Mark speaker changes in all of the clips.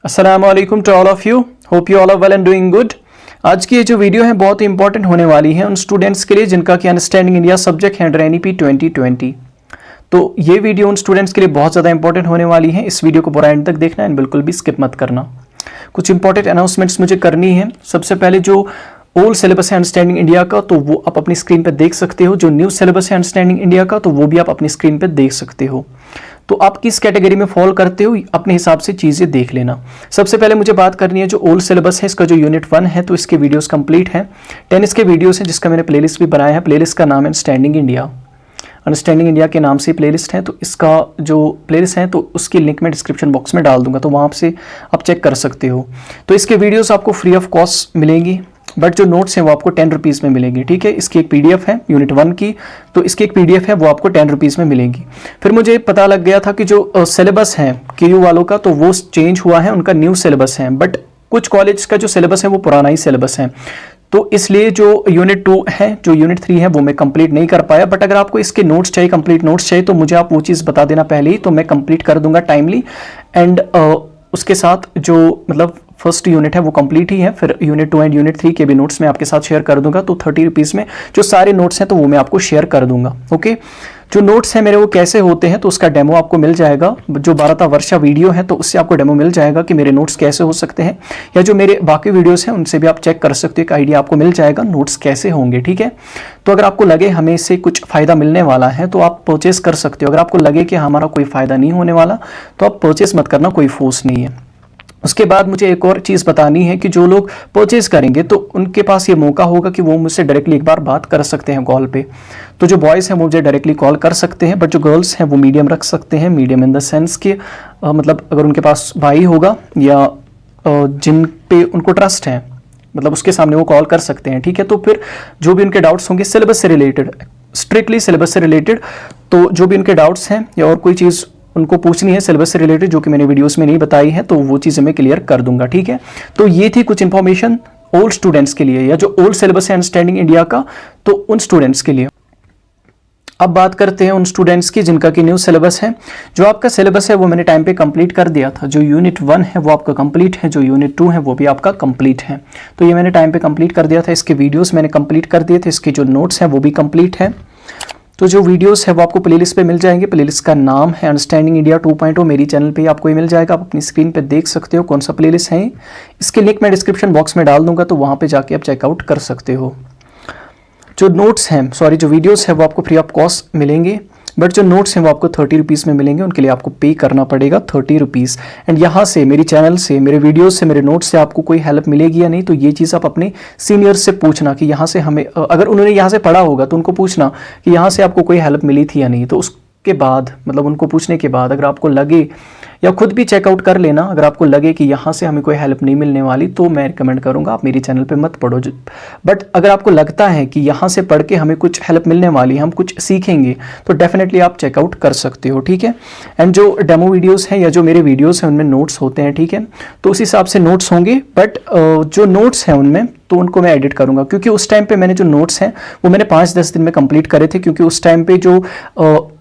Speaker 1: अस्सलाम वालेकुम to all of you, hope you all are well and doing good. आज की ये जो वीडियो है बहुत ही इंपॉर्टेंट होने वाली है उन स्टूडेंट्स के लिए जिनका कि अंडरस्टैंडिंग इंडिया सब्जेक्ट है अंडर एनईपी 2020। तो ये वीडियो उन स्टूडेंट्स के लिए बहुत ज़्यादा इंपॉर्टेंट होने वाली है। इस वीडियो को पूरा एंड तक देखना है, बिल्कुल भी स्किप मत करना। कुछ इंपॉर्टेंट अनाउंसमेंट्स मुझे करनी है। सबसे पहले जो ओल्ड सिलेबस है अंडरस्टैंडिंग इंडिया का तो वो आप अपनी स्क्रीन पर देख सकते हो। जो न्यू सिलेबस है अंडरस्टैंडिंग इंडिया का तो वो भी आप अपनी स्क्रीन पर देख सकते हो। तो आप किस कैटेगरी में फॉल करते हो अपने हिसाब से चीज़ें देख लेना। सबसे पहले मुझे बात करनी है जो ओल्ड सिलेबस है इसका जो यूनिट 1 है तो इसके वीडियोस कंप्लीट हैं। 10 इसके वीडियोस हैं जिसका मैंने प्लेलिस्ट भी बनाया है। प्लेलिस्ट का नाम है अंडरस्टैंडिंग इंडिया के नाम से प्लेलिस्ट है। तो इसका जो प्लेलिस्ट है तो उसकी लिंक मैं डिस्क्रिप्शन बॉक्स में डाल दूंगा, तो वहाँ से आप चेक कर सकते हो। तो इसके वीडियोस आपको फ्री ऑफ कॉस्ट मिलेंगी, बट जो नोट्स हैं वो आपको 10 रुपीज़ में मिलेंगी। ठीक है, इसकी एक पीडीएफ है यूनिट 1 की, तो इसकी एक पीडीएफ है वो आपको 10 रुपीज़ में मिलेगी। फिर मुझे पता लग गया था कि जो सिलेबस है केयू वालों का तो वो चेंज हुआ है, उनका न्यू सिलेबस है, बट कुछ कॉलेज का जो सिलेबस है वो पुराना ही सिलेबस है। तो इसलिए जो यूनिट 2 है जो यूनिट 3 है वो मैं कंप्लीट नहीं कर पाया। बट अगर आपको इसके नोट्स चाहिए, कंप्लीट नोट्स चाहिए, तो मुझे आप वो चीज़ बता देना पहले ही, तो मैं कंप्लीट कर दूंगा टाइमली। एंड उसके साथ जो मतलब फर्स्ट यूनिट है वो कंप्लीट ही है। फिर यूनिट 2 एंड यूनिट 3 के भी नोट्स मैं आपके साथ शेयर कर दूंगा। तो 30 रुपीज़ में जो सारे नोट्स हैं तो वो मैं आपको शेयर कर दूंगा। ओके, जो नोट्स हैं मेरे वो कैसे होते हैं तो उसका डेमो आपको मिल जाएगा। जो भारत वर्षा वीडियो है तो उससे आपको डेमो मिल जाएगा कि मेरे नोट्स कैसे हो सकते हैं, या जो मेरे बाकी वीडियोस हैं उनसे भी आप चेक कर सकते हो। एक आइडिया आपको मिल जाएगा नोट्स कैसे होंगे। ठीक है, तो अगर आपको लगे हमें इससे कुछ फ़ायदा मिलने वाला है तो आप परचेस कर सकते हो। अगर आपको लगे कि हमारा कोई फ़ायदा नहीं होने वाला तो आप परचेस मत करना, कोई फोर्स नहीं है। उसके बाद मुझे एक और चीज़ बतानी है कि जो लोग परचेज करेंगे तो उनके पास ये मौका होगा कि वो मुझसे डायरेक्टली एक बार बात कर सकते हैं कॉल पे। तो जो बॉयज़ हैं वो मुझे डायरेक्टली कॉल कर सकते हैं, बट जो गर्ल्स हैं वो मीडियम रख सकते हैं। मीडियम इन द सेंस कि मतलब अगर उनके पास भाई होगा या जिन पे उनको ट्रस्ट है, मतलब उसके सामने वो कॉल कर सकते हैं। ठीक है, तो फिर जो भी उनके डाउट्स होंगे सिलेबस से रिलेटेड, स्ट्रिक्टली सिलेबस से रिलेटेड, तो जो भी उनके डाउट्स हैं या और कोई चीज़ उनको पूछनी है सिलेबस से रिलेटेड जो कि मैंने वीडियोस में नहीं बताई है तो वो चीज़ें मैं क्लियर कर दूंगा। ठीक है, तो ये थी कुछ इंफॉर्मेशन ओल्ड स्टूडेंट्स के लिए, या जो ओल्ड सिलेबस है अंडरस्टैंडिंग इंडिया का तो उन स्टूडेंट्स के लिए। अब बात करते हैं उन स्टूडेंट्स की जिनका कि न्यू सिलेबस है। जो आपका सिलेबस है वो मैंने टाइम पे कंप्लीट कर दिया था। जो यूनिट 1 है वो आपका कंप्लीट है, जो यूनिट 2 है वो भी आपका कंप्लीट है। तो ये मैंने टाइम पे कंप्लीट कर दिया था। इसके वीडियोस मैंने कंप्लीट कर दिए थे, इसके जो नोट्स हैं वो भी कंप्लीट है। तो जो वीडियोस है वो आपको प्लेलिस्ट पे मिल जाएंगे। प्लेलिस्ट का नाम है अंडरस्टैंडिंग इंडिया 2.0। मेरी चैनल पे आपको ये मिल जाएगा, आप अपनी स्क्रीन पे देख सकते हो कौन सा प्लेलिस्ट है। इसके लिंक मैं डिस्क्रिप्शन बॉक्स में डाल दूंगा, तो वहाँ पे जाके आप चेकआउट कर सकते हो। जो नोट्स हैं जो वीडियोस है वो आपको फ्री ऑफ कॉस्ट मिलेंगे, बट जो नोट्स हैं वो आपको 30 रुपीज़ में मिलेंगे। उनके लिए आपको पे करना पड़ेगा 30 रुपीज़। एंड यहाँ से मेरी चैनल से, मेरे वीडियोस से, मेरे नोट्स से आपको कोई हेल्प मिलेगी या नहीं, तो ये चीज़ आप अपने सीनियर्स से पूछना कि यहाँ से हमें, अगर उन्होंने यहाँ से पढ़ा होगा तो उनको पूछना कि यहाँ से आपको कोई हेल्प मिली थी या नहीं। तो उसके बाद मतलब उनको पूछने के बाद अगर आपको लगे, या खुद भी चेकआउट कर लेना, अगर आपको लगे कि यहाँ से हमें कोई हेल्प नहीं मिलने वाली तो मैं रिकमेंड करूँगा आप मेरी चैनल पे मत पढ़ो। बट अगर आपको लगता है कि यहाँ से पढ़ के हमें कुछ हेल्प मिलने वाली है, हम कुछ सीखेंगे, तो डेफिनेटली आप चेकआउट कर सकते हो। ठीक है, एंड जो डेमो वीडियोस हैं या जो मेरे वीडियोस हैं उनमें नोट्स होते हैं। ठीक है, तो उस हिसाब से नोट्स होंगे, बट जो नोट्स हैं उनमें तो उनको मैं एडिट करूँगा, क्योंकि उस टाइम पर मैंने जो नोट्स हैं वो मैंने 5-10 दिन में कंप्लीट करे थे, क्योंकि उस टाइम पर जो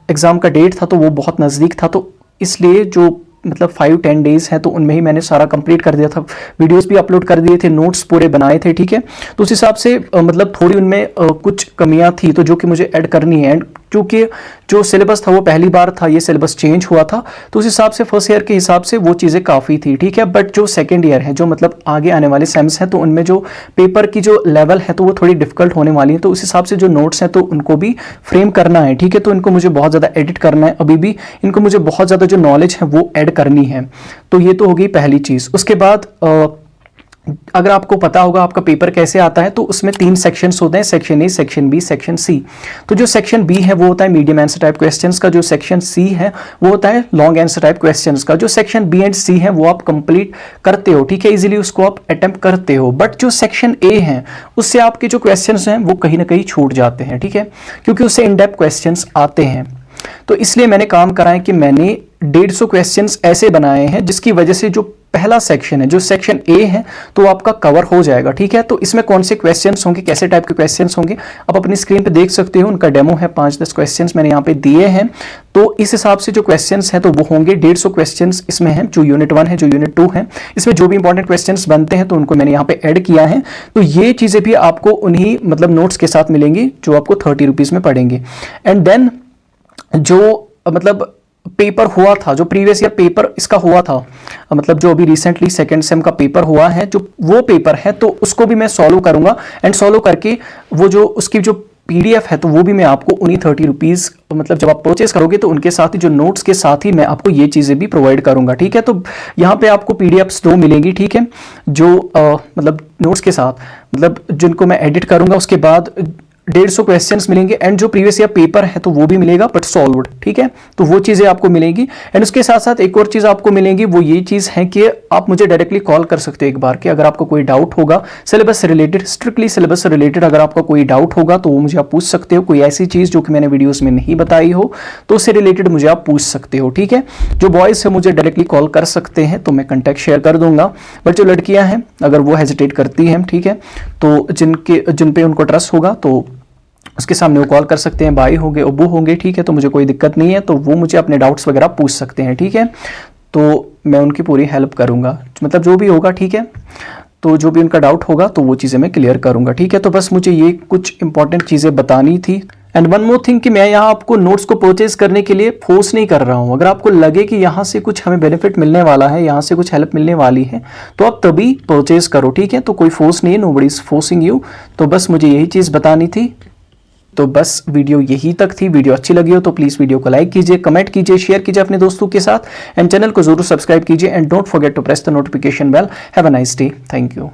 Speaker 1: एग्ज़ाम का डेट था तो वो बहुत नज़दीक था। तो इसलिए जो मतलब 5-10 डेज़ है तो उनमें ही मैंने सारा कंप्लीट कर दिया था। वीडियोस भी अपलोड कर दिए थे, नोट्स पूरे बनाए थे। ठीक है, तो उस हिसाब से मतलब थोड़ी उनमें कुछ कमियां थी तो जो कि मुझे ऐड करनी है। एंड क्योंकि जो सिलेबस था वो पहली बार था, ये सिलेबस चेंज हुआ था, तो उस हिसाब से फर्स्ट ईयर के हिसाब से वो चीज़ें काफ़ी थी। ठीक है, बट जो सेकेंड ईयर है, जो मतलब आगे आने वाले सेम्स हैं, तो उनमें जो पेपर की जो लेवल है तो वो थोड़ी डिफिकल्ट होने वाली है। तो उस हिसाब से जो नोट्स हैं तो उनको भी फ्रेम करना है। ठीक है, तो इनको मुझे बहुत ज़्यादा एडिट करना है, अभी भी इनको मुझे बहुत ज़्यादा जो नॉलेज है वो ऐड करनी है। तो ये तो हो गई पहली चीज़। उसके बाद अगर आपको पता होगा आपका पेपर कैसे आता है, तो उसमें 3 सेक्शंस होते हैं, section A, section B, section C. तो जो सेक्शन बी है वो होता है मीडियम आंसर टाइप क्वेश्चंस का, जो सेक्शन सी है वो होता है लॉन्ग आंसर टाइप क्वेश्चंस का। जो सेक्शन बी एंड सी है वो आप कंप्लीट करते हो, ठीक है, इजीली उसको आप अटेम्प्ट करते हो। बट जो सेक्शन ए है उससे आपके जो क्वेश्चंस हैं वो कहीं ना कहीं छूट जाते हैं। ठीक है, क्योंकि उससे इन डेप्थ क्वेश्चंस आते हैं। तो इसलिए मैंने काम करा है कि मैंने 150 क्वेश्चंस ऐसे बनाए हैं जिसकी वजह से जो पहला सेक्शन है, जो सेक्शन ए है, तो आपका कवर हो जाएगा। ठीक है, तो इसमें कौन से क्वेश्चंस होंगे, कैसे टाइप के क्वेश्चंस होंगे, आप अपनी स्क्रीन पे देख सकते हो। उनका डेमो है, 5-10 क्वेश्चंस मैंने यहाँ पे दिए हैं। तो इस हिसाब से जो क्वेश्चंस हैं तो वो होंगे 150 क्वेश्चंस इसमें हैं, जो यूनिट 1 है, जो यूनिट 2 है। इसमें जो भी इंपॉर्टेंट क्वेश्चंस बनते हैं तो उनको मैंने यहाँ पे ऐड किया है। तो ये चीजें भी आपको उन्हीं मतलब नोट्स के साथ मिलेंगी जो आपको 30 रुपीज में पड़ेंगे। एंड देन जो मतलब पेपर हुआ था, जो प्रीवियस ईयर पेपर इसका हुआ था, मतलब जो अभी रिसेंटली सेकंड सेम का पेपर हुआ है, जो वो पेपर है तो उसको भी मैं सॉल्व करूंगा। एंड सॉल्व करके वो जो उसकी जो पीडीएफ है तो वो भी मैं आपको उन्हीं 30 रुपीज, मतलब जब आप परचेस करोगे तो उनके साथ ही, जो नोट्स के साथ ही मैं आपको ये चीजें भी प्रोवाइड करूंगा। ठीक है, तो यहाँ पे आपको पीडीएफ्स 2 मिलेंगी। ठीक है, जो मतलब नोट्स के साथ, मतलब जिनको मैं एडिट करूंगा, उसके बाद 150 क्वेश्चंस मिलेंगे। एंड जो प्रीवियस ईयर पेपर है तो वो भी मिलेगा बट सॉल्व्ड। ठीक है, तो वो चीजें आपको मिलेंगी। एंड उसके साथ साथ एक और चीज आपको मिलेंगी, वो ये चीज है कि आप मुझे डायरेक्टली कॉल कर सकते हो एक बार, कि अगर आपको कोई डाउट होगा सिलेबस से रिलेटेड, स्ट्रिक्टली सिलेबस से रिलेटेड अगर आपका कोई डाउट होगा तो वो मुझे आप पूछ सकते हो। कोई ऐसी चीज जो कि मैंने वीडियोस में नहीं बताई हो तो उससे रिलेटेड मुझे आप पूछ सकते हो। ठीक है, जो बॉयज है मुझे डायरेक्टली कॉल कर सकते हैं तो मैं कॉन्टैक्ट शेयर कर दूंगा। बट जो लड़कियां हैं अगर वो हेजिटेट करती हैं, ठीक है, तो जिन पे उनको ट्रस्ट होगा तो उसके सामने वो कॉल कर सकते हैं, भाई होंगे, अब्बू होंगे। ठीक है, तो मुझे कोई दिक्कत नहीं है, तो वो मुझे अपने डाउट्स वगैरह पूछ सकते हैं। ठीक है, तो मैं उनकी पूरी हेल्प करूंगा, मतलब जो भी होगा। ठीक है, तो जो भी उनका डाउट होगा तो वो चीज़ें मैं क्लियर करूंगा। ठीक है, तो बस मुझे ये कुछ इंपॉर्टेंट चीज़ें बतानी थी। एंड वन मोर थिंग कि मैं यहाँ आपको नोट्स को परचेज करने के लिए फोर्स नहीं कर रहा हूँ। अगर आपको लगे कि यहाँ से कुछ हमें बेनिफिट मिलने वाला है, यहाँ से कुछ हेल्प मिलने वाली है, तो आप तभी परचेज करो। ठीक है, तो कोई फोर्स नहीं है, नोबडी इज फोर्सिंग यू। तो बस मुझे यही चीज़ बतानी थी। तो बस वीडियो यही तक थी। वीडियो अच्छी लगी हो तो प्लीज़ वीडियो को लाइक कीजिए, कमेंट कीजिए, शेयर कीजिए अपने दोस्तों के साथ। एंड चैनल को जरूर सब्सक्राइब कीजिए। And don't forget to press the notification bell. Have a nice day. Thank you.